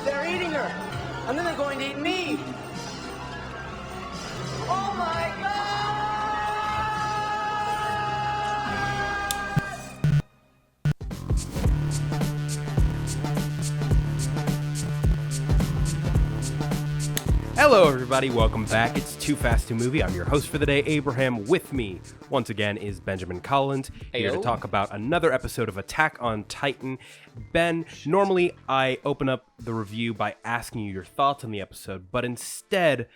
They're eating her. And then they're going to eat me. Oh my God! Hello, everybody. Welcome back. It's 2FAST2MOVIE. I'm your host for the day, Abraham. With me, once again, is Benjamin Collins, here to talk about another episode of Attack on Titan. Ben, normally I open up the review by asking you your thoughts on the episode, but instead,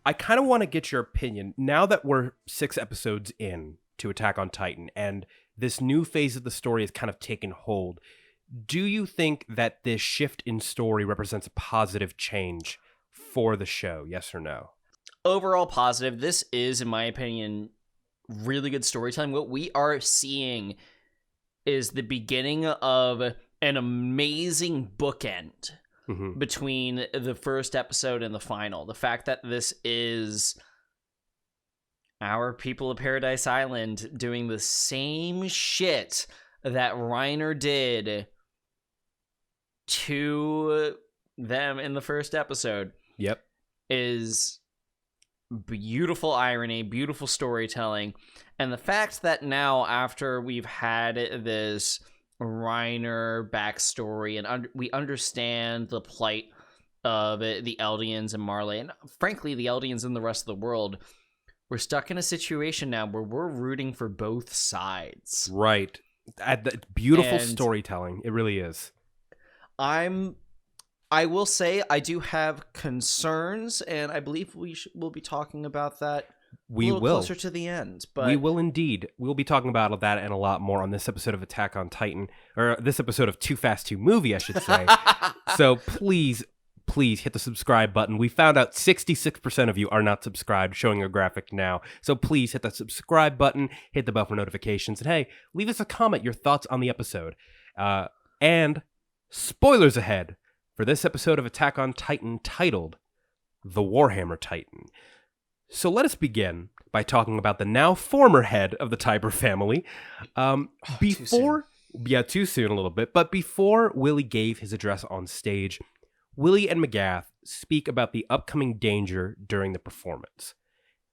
I kind of want to get your opinion. Now that we're 6 episodes in to Attack on Titan, and this new phase of the story has kind of taken hold, do you think that this shift in story represents a positive change for the show, yes or no? Overall positive. This is, in my opinion, really good storytelling. What we are seeing is the beginning of an amazing bookend between the first episode and the final. The fact that this is our people of Paradise Island doing the same shit that Reiner did to them in the first episode. Yep. Is beautiful irony, beautiful storytelling, and the fact that now, after we've had this Reiner backstory and we understand the plight of the Eldians and Marley, and frankly the Eldians and the rest of the world, we're stuck in a situation now where we're rooting for both sides. Right. Beautiful storytelling. It really is. I will say I do have concerns, and I believe we'll be talking about that closer to the end. But we will indeed. We'll be talking about that and a lot more on this episode of Attack on Titan, or this episode of 2FAST2MOVIE, I should say. So please hit the subscribe button. We found out 66% of you are not subscribed, showing a graphic now. So please hit that subscribe button, hit the bell for notifications, and hey, leave us a comment, your thoughts on the episode. And spoilers ahead for this episode of Attack on Titan titled The Warhammer Titan. So let us begin by talking about the now former head of the Tiber family. Too soon a little bit. But before Willy gave his address on stage, Willy and Magath speak about the upcoming danger during the performance.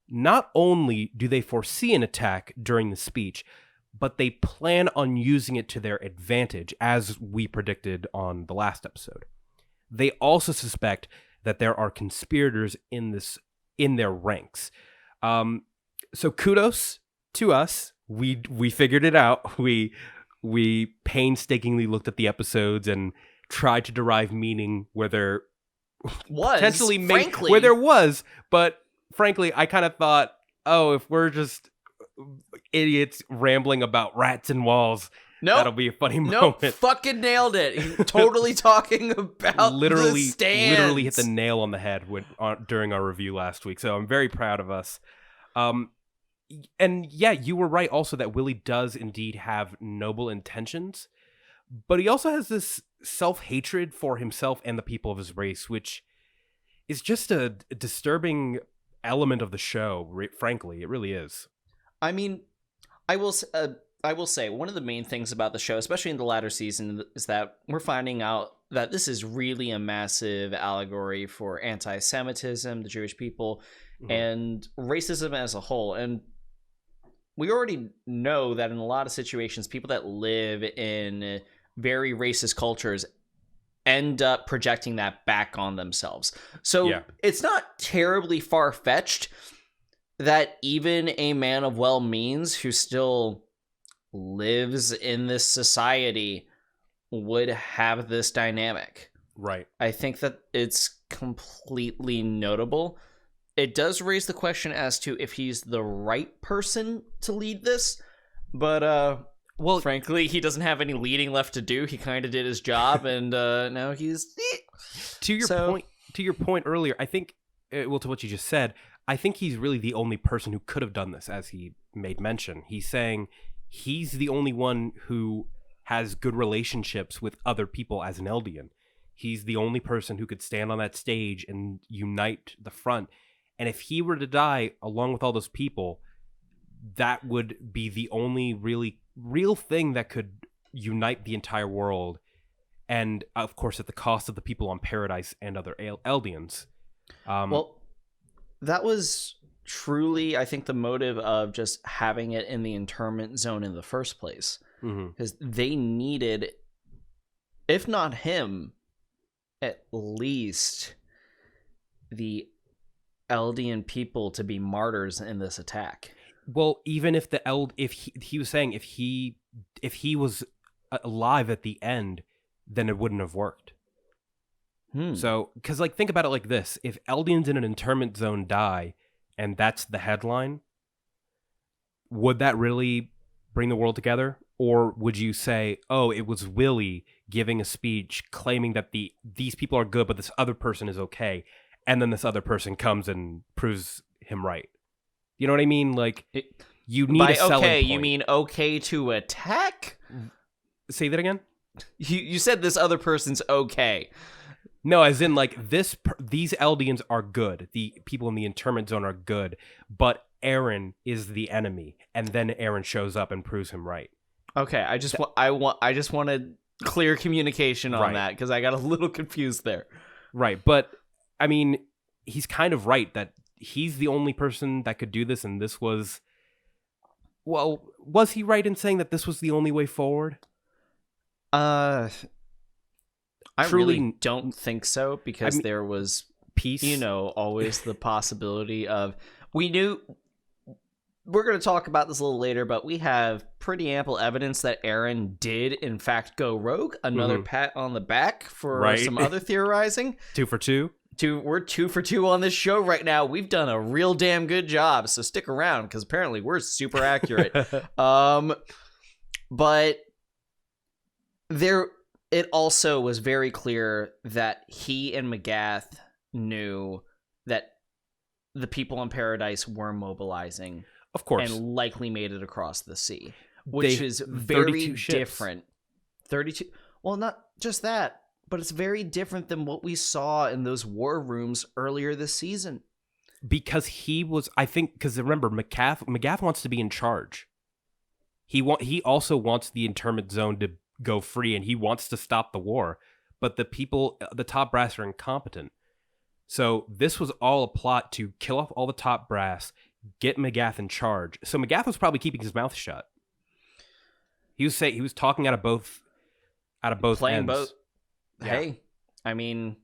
Not only do they foresee an attack during the speech, but they plan on using it to their advantage, as we predicted on the last episode. They also suspect that there are conspirators in their ranks. So kudos to us. We figured it out. We painstakingly looked at the episodes and tried to derive meaning where there where there was. But frankly, I kind of thought, oh, if we're just idiots rambling about rats and walls, that'll be a funny moment. Fucking nailed it. Totally talking about the stands. Literally hit the nail on the head during our review last week. So I'm very proud of us. And yeah, you were right also that Willy does indeed have noble intentions, but he also has this self-hatred for himself and the people of his race, which is just a disturbing element of the show, frankly. It really is. I mean, I will say one of the main things about the show, especially in the latter season, is that we're finding out that this is really a massive allegory for anti-Semitism, the Jewish people, and racism as a whole. And we already know that in a lot of situations, people that live in very racist cultures end up projecting that back on themselves. So It's not terribly far-fetched that even a man of well means who still lives in this society would have this dynamic. Right. I think that it's completely notable. It does raise the question as to if he's the right person to lead this, but frankly, he doesn't have any leading left to do. He kind of did his job, and now he's to your point earlier. I think, to what you just said, I think he's really the only person who could have done this, as he made mention. He's saying he's the only one who has good relationships with other people as an Eldian. He's the only person who could stand on that stage and unite the front. And if he were to die along with all those people, that would be the only really real thing that could unite the entire world and of course at the cost of the people on Paradis and other Eldians. Well, that was truly, I think, the motive of just having it in the internment zone in the first place. Because they needed, if not him, at least the Eldian people to be martyrs in this attack. Well, even if he was saying if he was alive at the end, then it wouldn't have worked. So, because like think about it like this: if Eldians in an internment zone die, and that's the headline, would that really bring the world together? Or would you say, oh, it was Willy giving a speech claiming that these people are good, but this other person is okay, and then this other person comes and proves him right? You know what I mean? Like, you need a selling point. You mean okay to attack? Say that again? You said this other person's okay. No, as in, like, these Eldians are good. The people in the internment zone are good, but Eren is the enemy, and then Eren shows up and proves him right. Okay, I just wanted clear communication on that, because I got a little confused there. Right, but, I mean, he's kind of right that he's the only person that could do this, and this was... Well, was he right in saying that this was the only way forward? I really don't think so, because there was peace. Always the possibility of... We knew... We're going to talk about this a little later, but we have pretty ample evidence that Eren did, in fact, go rogue. Another pat on the back for some other theorizing. 2 for 2. We're 2 for 2 on this show right now. We've done a real damn good job, so stick around, because apparently we're super accurate. But it also was very clear that he and Magath knew that the people on Paradis were mobilizing. Of course. And likely made it across the sea, which is very different. 32. Well, not just that, but it's very different than what we saw in those war rooms earlier this season. Because because remember, Magath wants to be in charge. He also wants the internment zone to go free, and he wants to stop the war. But the people, the top brass, are incompetent. So this was all a plot to kill off all the top brass, get Magath in charge. So Magath was probably keeping his mouth shut. He was talking out of both playing ends. Both. Yeah. Hey, I mean,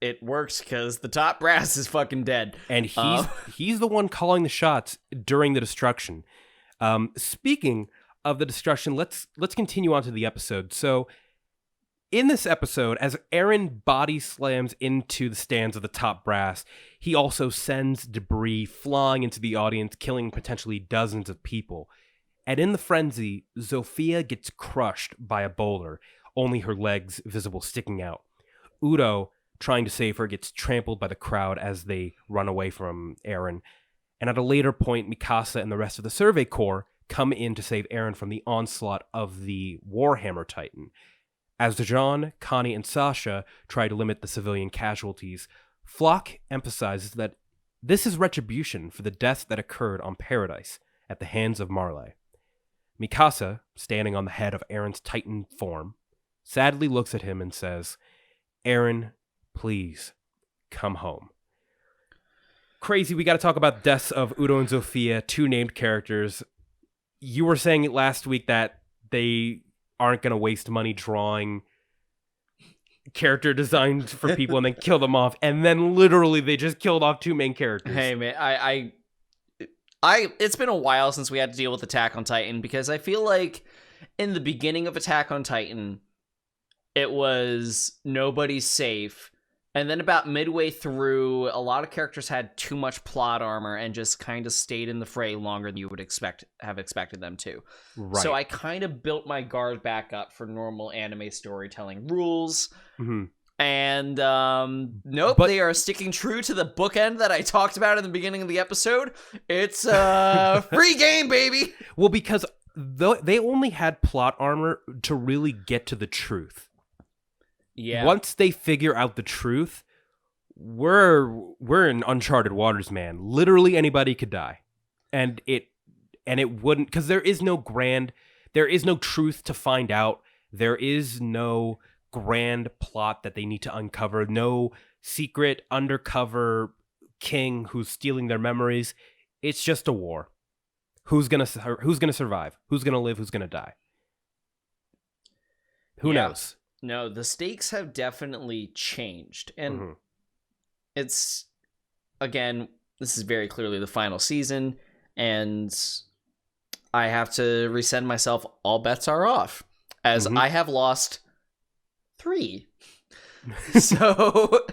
it works because the top brass is fucking dead, and he's the one calling the shots during the destruction. Speaking of the destruction, let's continue on to the episode. So, in this episode, as Eren body slams into the stands of the top brass, he also sends debris flying into the audience, killing potentially dozens of people. And in the frenzy, Zofia gets crushed by a boulder, only her legs visible sticking out. Udo, trying to save her, gets trampled by the crowd as they run away from Eren. And at a later point, Mikasa and the rest of the Survey Corps come in to save Eren from the onslaught of the Warhammer Titan. As Dejan, Connie, and Sasha try to limit the civilian casualties, Floch emphasizes that this is retribution for the deaths that occurred on Paradis at the hands of Marley. Mikasa, standing on the head of Eren's Titan form, sadly looks at him and says, "Eren, please, come home." Crazy, we got to talk about the deaths of Udo and Zofia, 2 named characters. You were saying it last week that they aren't going to waste money drawing character designs for people and then kill them off. And then literally they just killed off 2 main characters. Hey, man, I it's been a while since we had to deal with Attack on Titan, because I feel like in the beginning of Attack on Titan, it was nobody's safe. And then about midway through, a lot of characters had too much plot armor and just kind of stayed in the fray longer than you would have expected them to. Right. So I kind of built my guard back up for normal anime storytelling rules. Mm-hmm. And nope, they are sticking true to the bookend that I talked about in the beginning of the episode. It's free game, baby! Well, because they only had plot armor to really get to the truth. Yeah. Once they figure out the truth, we're in uncharted waters, man. Literally anybody could die. And it wouldn't, because there is no truth to find out. There is no grand plot that they need to uncover. No secret undercover king who's stealing their memories. It's just a war. Who's gonna survive? Who's gonna live? Who's gonna die? Who knows? No, the stakes have definitely changed, and it's, again, this is very clearly the final season, and I have to resend myself. All bets are off, as I have lost 3. So,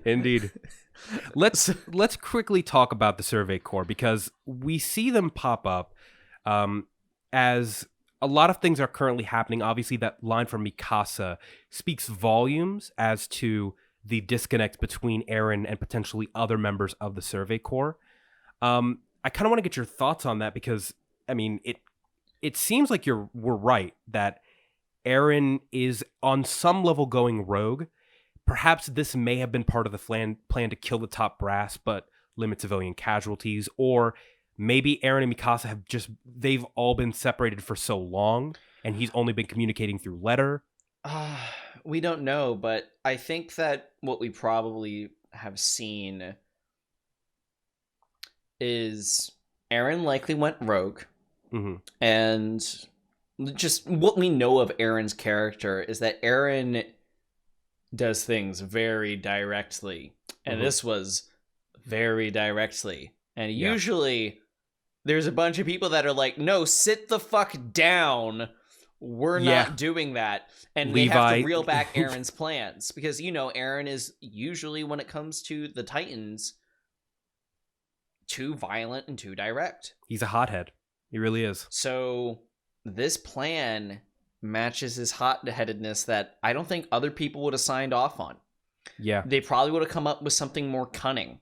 indeed. Let's quickly talk about the Survey Corps, because we see them pop up as a lot of things are currently happening. Obviously, that line from Mikasa speaks volumes as to the disconnect between Eren and potentially other members of the Survey Corps. I kind of want to get your thoughts on that, because I mean, it seems like we're right that Eren is on some level going rogue. Perhaps this may have been part of the plan to kill the top brass, but limit civilian casualties. Or maybe Eren and Mikasa they've all been separated for so long, and he's only been communicating through letter. We don't know, but I think that what we probably have seen is Eren likely went rogue. And just what we know of Eren's character is that Eren does things very directly, and this was very directly, and usually there's a bunch of people that are like, no, sit the fuck down, we're not doing that, and Levi, they have to reel back Eren's plans, because Eren is usually, when it comes to the Titans, too violent and too direct. He's a hothead. He really is. So this plan matches his hot-headedness that I don't think other people would have signed off on. Yeah. They probably would have come up with something more cunning.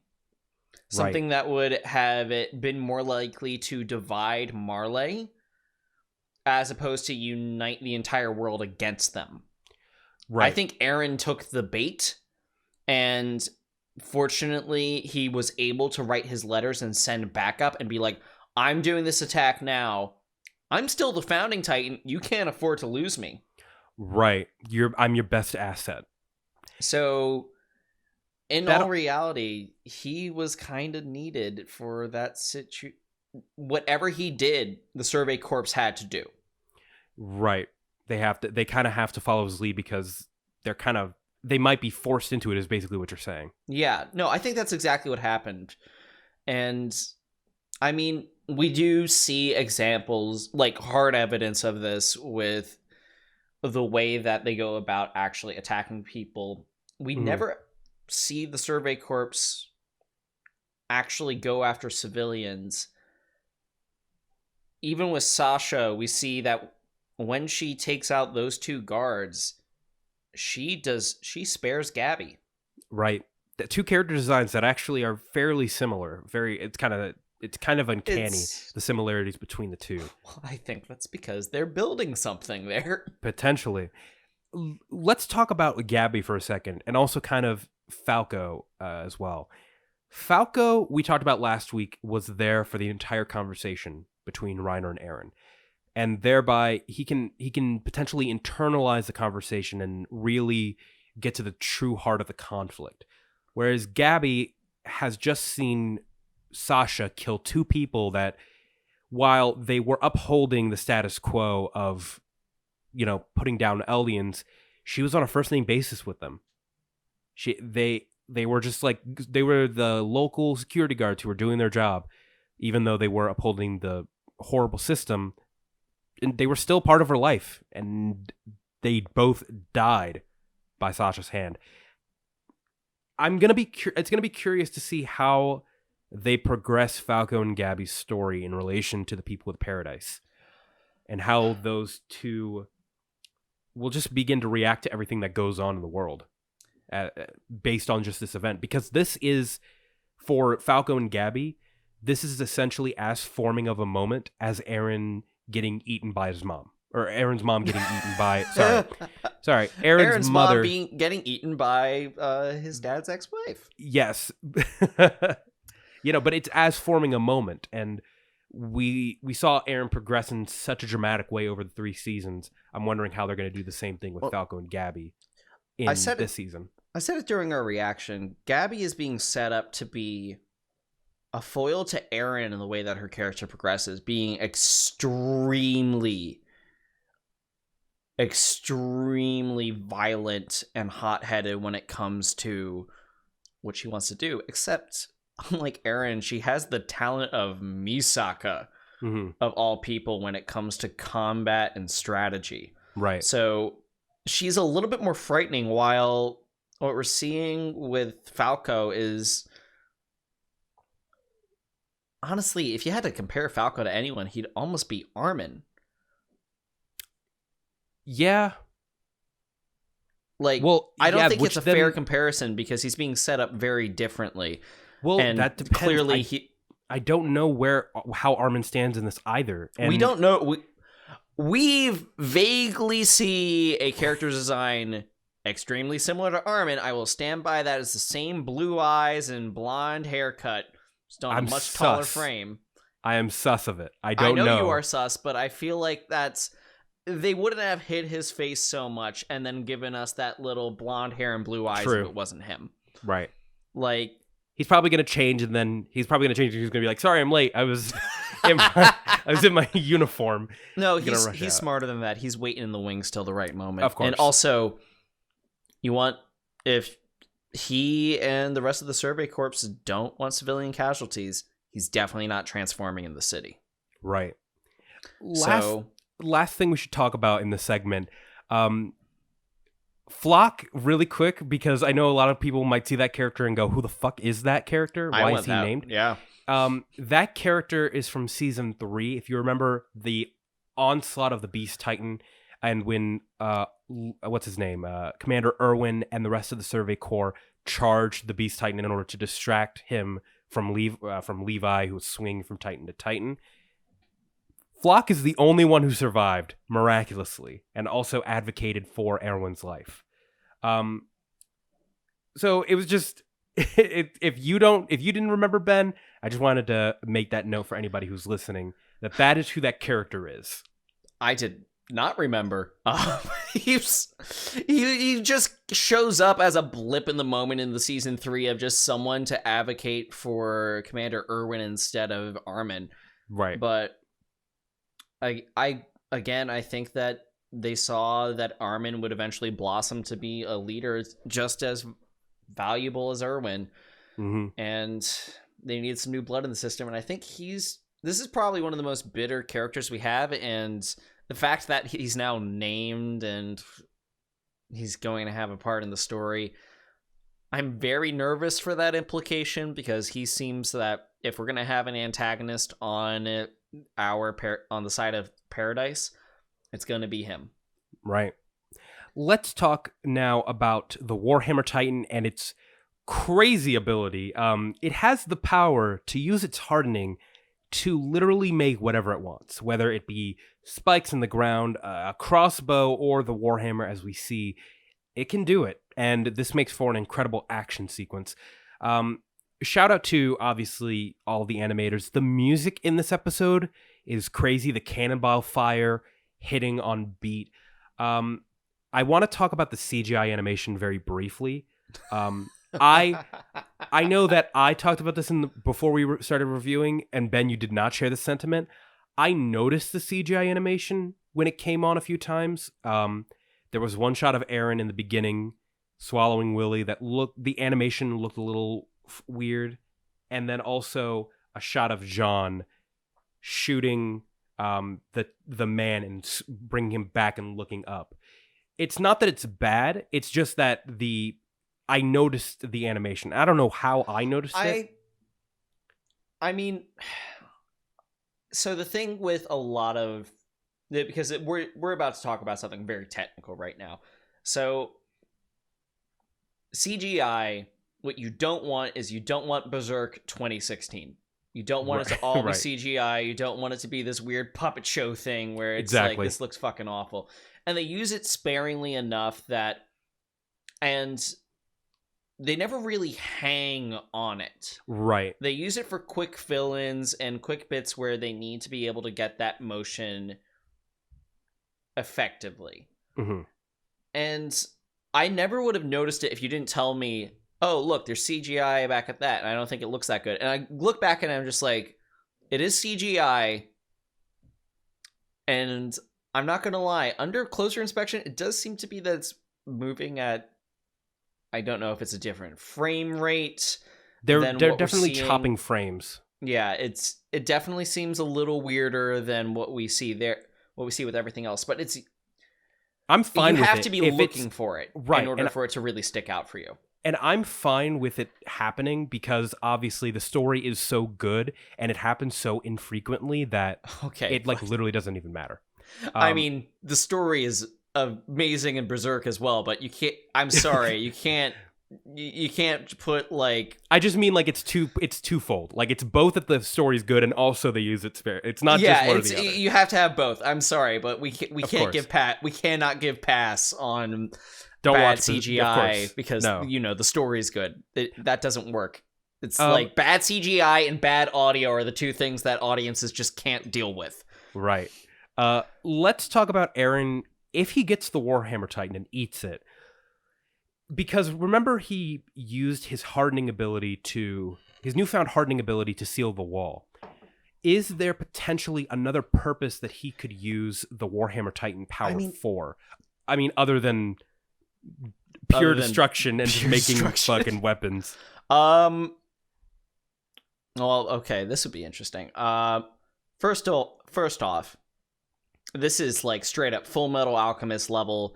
Something that would have it been more likely to divide Marley as opposed to unite the entire world against them. Right. I think Eren took the bait, and fortunately he was able to write his letters and send backup and be like, I'm doing this attack now. I'm still the founding Titan. You can't afford to lose me. Right. I'm your best asset. So, in all reality, he was kind of needed for that situation. Whatever he did, the Survey Corps had to do. Right. They kind of have to follow his lead, because they might be forced into it, is basically what you're saying. Yeah. No, I think that's exactly what happened. And I mean, we do see examples, like hard evidence of this, with the way that they go about actually attacking people. We never see the Survey Corps actually go after civilians. Even with Sasha, we see that when she takes out those 2 guards, she spares Gabi. Right. The 2 character designs that actually are fairly similar. It's kind of uncanny, the similarities between the 2. Well, I think that's because they're building something there. Potentially. Let's talk about Gabi for a second, and also kind of Falco as well. Falco, we talked about last week, was there for the entire conversation between Reiner and Eren. And thereby, he can potentially internalize the conversation and really get to the true heart of the conflict. Whereas Gabi has just seen Sasha kill 2 people that, while they were upholding the status quo of, putting down Eldians, she was on a first name basis with them. They were just like, they were the local security guards who were doing their job, even though they were upholding the horrible system, and they were still part of her life, and they both died by Sasha's hand. It's gonna be curious to see how they progress Falco and Gabi's story in relation to the people of Paradis, and how those 2 will just begin to react to everything that goes on in the world based on just this event. Because this is, for Falco and Gabi, this is essentially as forming of a moment as Eren getting eaten by his mom. Or Eren's mom getting eaten by... Sorry. Eren's mother... mom getting eaten by his dad's ex-wife. Yes. But it's as forming a moment. And we saw Eren progress in such a dramatic way over the 3 seasons. I'm wondering how they're going to do the same thing with Falco and Gabi in this season. I said it during our reaction. Gabi is being set up to be a foil to Eren in the way that her character progresses, being extremely violent and hot-headed when it comes to what she wants to do. Except, unlike Eren, she has the talent of Misaka, of all people, when it comes to combat and strategy. Right. So she's a little bit more frightening, while what we're seeing with Falco is... Honestly, if you had to compare Falco to anyone, he'd almost be Armin. Yeah. Like, well, I don't think it's a fair comparison because he's being set up very differently. Well, and that depends. Clearly, I don't know how Armin stands in this either. And we don't know. We vaguely see a character design extremely similar to Armin. I will stand by that. It's the same blue eyes and blonde haircut. Just on a much taller frame. I am sus of it. I don't know. I know you are sus, but I feel like they wouldn't have hid his face so much and then given us that little blonde hair and blue eyes if it wasn't him. Right. Like, he's probably going to change, and then he's probably going to change. He's going to be like, "Sorry, I'm late. I was in my uniform." No, he's smarter than that. He's waiting in the wings till the right moment. Of course. And also, if he and the rest of the Survey Corps don't want civilian casualties, he's definitely not transforming in the city. Right. Last thing we should talk about in this segment, Floch, really quick, because I know a lot of people might see that character and go, "Who the fuck is that character? Why is he named?" Yeah. That character is from season 3. If you remember the onslaught of the Beast Titan, and when what's his name, Commander Erwin and the rest of the Survey Corps charged the Beast Titan in order to distract him from Levi, who was swinging from Titan to Titan. Floch is the only one who survived miraculously, and also advocated for Erwin's life. So it was just if you didn't remember, Ben, I just wanted to make that note for anybody who's listening that is who that character is. I did not remember. He just shows up as a blip in the moment in the season 3 of just someone to advocate for Commander Erwin instead of Armin. Right. But I think that they saw that Armin would eventually blossom to be a leader just as valuable as Erwin. And they needed some new blood in the system. And I think this is probably one of the most bitter characters we have. And the fact that he's now named and he's going to have a part in the story, I'm very nervous for that implication, because he seems that if we're going to have an antagonist on the side of Paradis, it's going to be him. Right. Let's talk now about the Warhammer Titan and its crazy ability. It has the power to use its hardening to literally make whatever it wants, whether it be spikes in the ground, a crossbow, or the Warhammer as we see. It can do it, and this makes for an incredible action sequence. Shout out to, obviously, all the animators. The music in this episode is crazy. The cannonball fire hitting on beat. I want to talk about the CGI animation very briefly. I know that I talked about this before we started reviewing, and Ben, you did not share this sentiment. I noticed the CGI animation when it came on a few times. There was one shot of Eren in the beginning swallowing Willy the animation looked a little weird, and then also a shot of Jean shooting the man and bringing him back and looking up. It's not that it's bad, it's just that I noticed the animation. I don't know how I noticed it. I mean, so the thing with a lot of, because we're about to talk about something very technical right now. So CGI, what you don't want is you don't want Berserk 2016. You don't want it to all be CGI. You don't want it to be this weird puppet show thing where it's like, this looks fucking awful. And they use it sparingly enough that, and they never really hang on it. Right. They use it for quick fill-ins and quick bits where they need to be able to get that motion effectively. Mm-hmm. And I never would have noticed it if you didn't tell me, oh, look, there's CGI back at that, and I don't think it looks that good. And I look back and I'm just like, it is CGI, and I'm not going to lie, under closer inspection, it does seem to be that it's moving at, I don't know if it's a different frame rate. They're definitely chopping frames. Yeah, it definitely seems a little weirder than what we see there, what we see with everything else. But I'm fine with it. You have to be looking for it in order for it to really stick out for you. And I'm fine with it happening because obviously the story is so good and it happens so infrequently that it literally doesn't even matter. I mean, the story is amazing in Berserk as well, but you can't. I'm sorry, you can't put like. I just mean like it's twofold. Like it's both that the story's good and also they use it spare. It's not just one or the other. You have to have both. I'm sorry, but we cannot give pass on. Don't bad watch CGI because the story's good. That doesn't work. It's like bad CGI and bad audio are the two things that audiences just can't deal with. Right. Let's talk about Eren if he gets the Warhammer Titan and eats it. Because remember, he used his newfound hardening ability to seal the wall. Is there potentially another purpose that he could use the Warhammer Titan power for? I mean, other than pure destruction and just making fucking weapons. Well, okay, this would be interesting. First off, this is like straight up Full Metal Alchemist level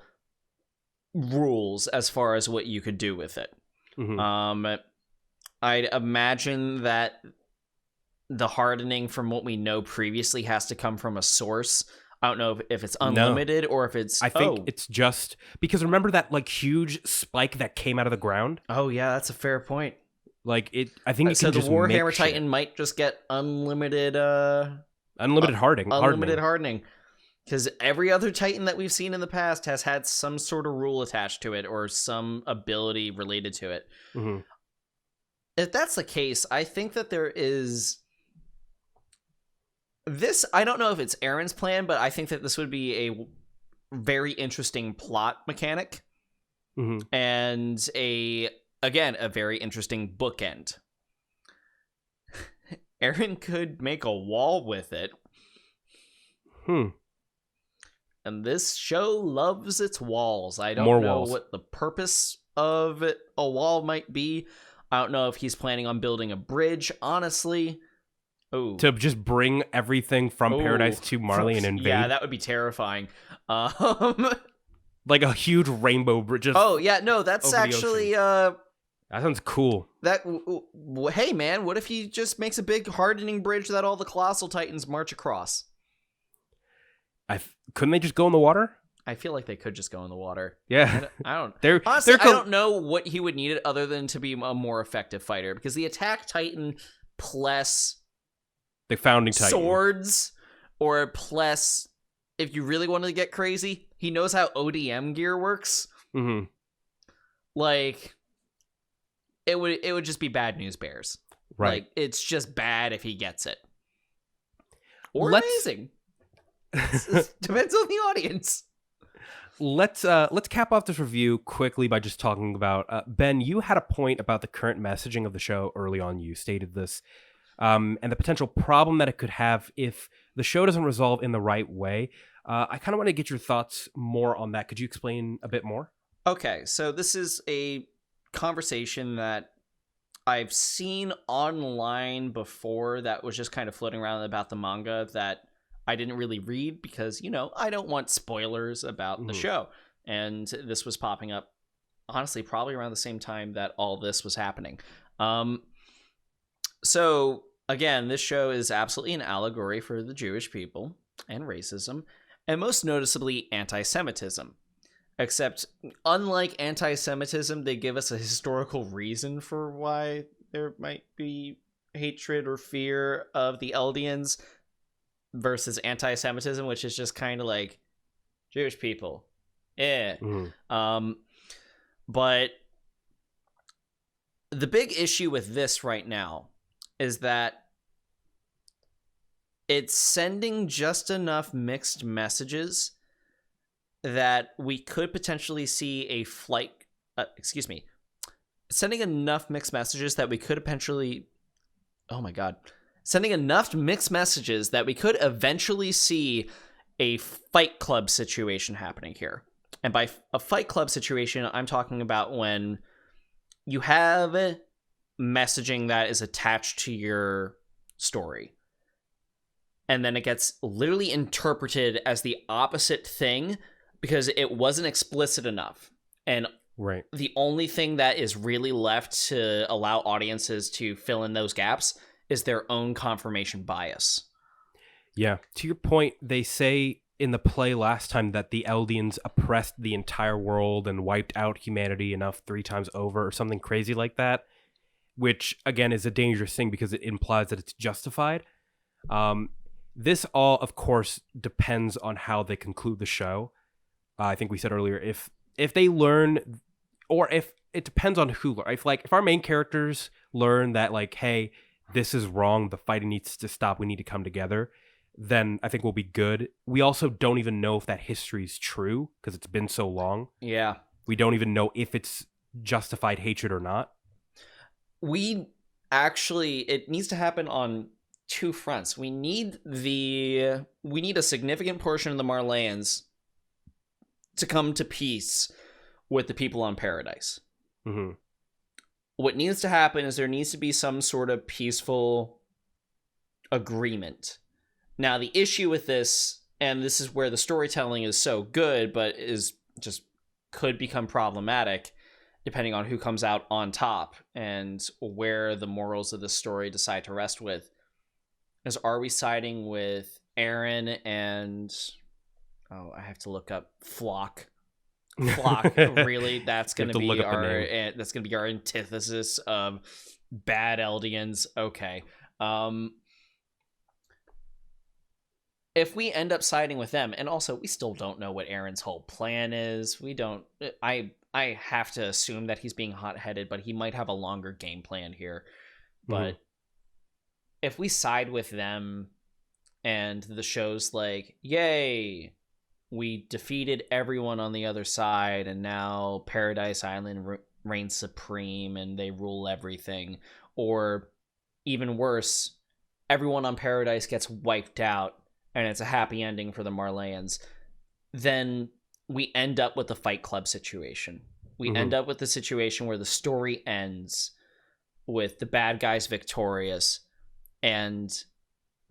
rules as far as what you could do with it. Mm-hmm. I'd imagine that the hardening from what we know previously has to come from a source. I don't know if it's unlimited or if it's... I think it's just... Because remember that like huge spike that came out of the ground? Oh, yeah, that's a fair point. Like, I think it can just the Warhammer Titan might just get unlimited... Unlimited hardening. Unlimited hardening. Because every other Titan that we've seen in the past has had some sort of rule attached to it or some ability related to it. Mm-hmm. If that's the case, I think that there is... This, I don't know if it's Eren's plan, but I think that this would be a very interesting plot mechanic. Mm-hmm. And a very interesting bookend. Eren could make a wall with it. And this show loves its walls. I don't know what the purpose of a wall might be. I don't know if he's planning on building a bridge, honestly. Ooh. To just bring everything from Paradise to Marley and invade. Yeah, that would be terrifying. Like a huge rainbow bridge. Oh, yeah, no, that's actually... that sounds cool. Hey, man, what if he just makes a big hardening bridge that all the Colossal Titans march across? Couldn't they just go in the water? I feel like they could just go in the water. Yeah. I don't... Honestly, I don't know what he would need it other than to be a more effective fighter. Because the Attack Titan plus... The Founding Titan. Swords, or plus, if you really wanted to get crazy, he knows how ODM gear works. Mm-hmm. Like, it would just be bad news bears. Right. Like, it's just bad if he gets it. Or amazing. It depends on the audience. Let's cap off this review quickly by just talking about Ben. You had a point about the current messaging of the show early on. You stated this. And the potential problem that it could have if the show doesn't resolve in the right way. I kind of want to get your thoughts more on that. Could you explain a bit more? Okay, so this is a conversation that I've seen online before that was just kind of floating around about the manga that I didn't really read because, I don't want spoilers about the show. And this was popping up, honestly, probably around the same time that all this was happening. So, again, this show is absolutely an allegory for the Jewish people and racism, and most noticeably anti-Semitism. Except, unlike anti-Semitism, they give us a historical reason for why there might be hatred or fear of the Eldians versus anti-Semitism, which is just kind of like, Jewish people. Yeah. But the big issue with this right now is that it's sending just enough mixed messages that we could potentially see a flight. Sending enough mixed messages that we could eventually. Oh my god. Sending enough mixed messages that we could eventually see a Fight Club situation happening here. And by a Fight Club situation, I'm talking about when you have messaging that is attached to your story, and then it gets literally interpreted as the opposite thing because it wasn't explicit enough. And Right. the only thing that is really left to allow audiences to fill in those gaps is their own confirmation bias. Yeah. To your point, they say in the play last time that the Eldians oppressed the entire world and wiped out humanity enough 3 times over or something crazy like that, which, again, is a dangerous thing because it implies that it's justified. This all, of course, depends on how they conclude the show. I think we said earlier, if they learn, or if it depends on who learn. If our main characters learn that, like, hey, this is wrong, the fighting needs to stop, we need to come together, then I think we'll be good. We also don't even know if that history is true because it's been so long. Yeah. We don't even know if it's justified hatred or not. It needs to happen on 2 fronts. We need a significant portion of the Marleyans to come to peace with the people on Paradise. Mm-hmm. What needs to happen is there needs to be some sort of peaceful agreement. Now, the issue with this, and this is where the storytelling is so good, but is just could become problematic depending on who comes out on top and where the morals of the story decide to rest with, is are we siding with Eren and I have to look up Floch. Floch, really? That's going to be our antithesis of bad Eldians. Okay. If we end up siding with them, and also we still don't know what Eren's whole plan is. I have to assume that he's being hot-headed, but he might have a longer game plan here. But if we side with them and the show's like, yay, we defeated everyone on the other side and now Paradise Island reigns supreme and they rule everything, or even worse, everyone on Paradise gets wiped out and it's a happy ending for the Marleyans, then we end up with the Fight Club situation. We end up with the situation where the story ends with the bad guys victorious and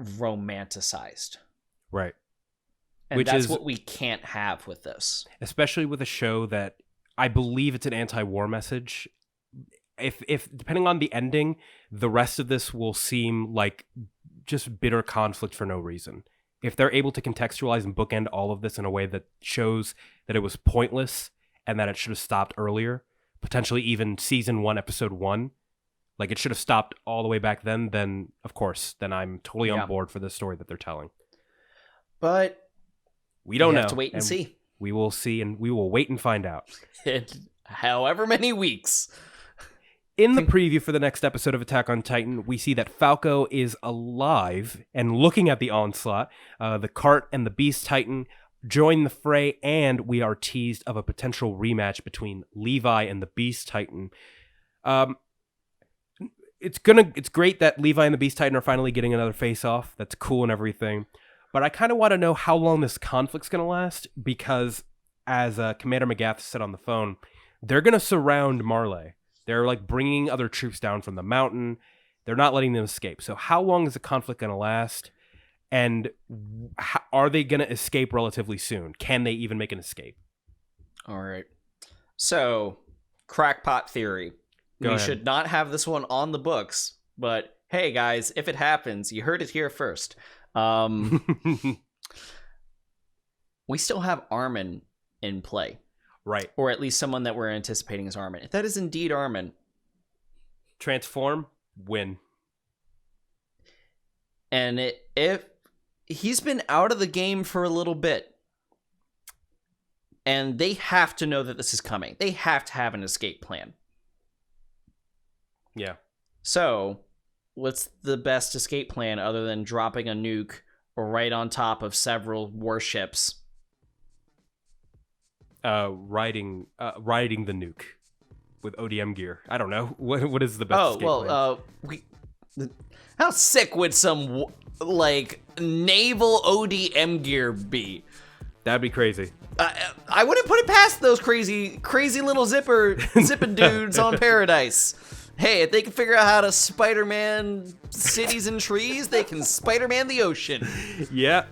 romanticized. Right. And that's what we can't have with this. Especially with a show that I believe it's an anti-war message. If depending on the ending, the rest of this will seem like just bitter conflict for no reason. If they're able to contextualize and bookend all of this in a way that shows that it was pointless and that it should have stopped earlier, potentially even season 1, episode 1, like it should have stopped all the way back then of course, then I'm totally on board for the story that they're telling. But we don't know. We have to wait and see. We will see, and we will wait and find out. In however many weeks. In the preview for the next episode of Attack on Titan, we see that Falco is alive and looking at the onslaught. The Cart and the Beast Titan join the fray, and we are teased of a potential rematch between Levi and the Beast Titan. It's great that Levi and the Beast Titan are finally getting another face-off. That's cool and everything. But I kind of want to know how long this conflict's going to last, because as Commander McGath said on the phone, they're going to surround Marley. They're like bringing other troops down from the mountain. They're not letting them escape. So how long is the conflict going to last? And are they going to escape relatively soon? Can they even make an escape? All right. So, crackpot theory. We should not have this one on the books, but hey guys, if it happens, you heard it here first. We still have Armin in play. Right. Or at least someone that we're anticipating as Armin. If that is indeed Armin. Transform, win. And if he's been out of the game for a little bit, and they have to know that this is coming. They have to have an escape plan. Yeah. So, what's the best escape plan other than dropping a nuke right on top of several warships? Riding the nuke with ODM gear. I don't know. What is the best escape plan? How sick would some naval ODM gear be? That'd be crazy. I wouldn't put it past those crazy little zipping dudes on Paradis. Hey, if they can figure out how to Spider-Man cities and trees, they can Spider-Man the ocean. Yeah.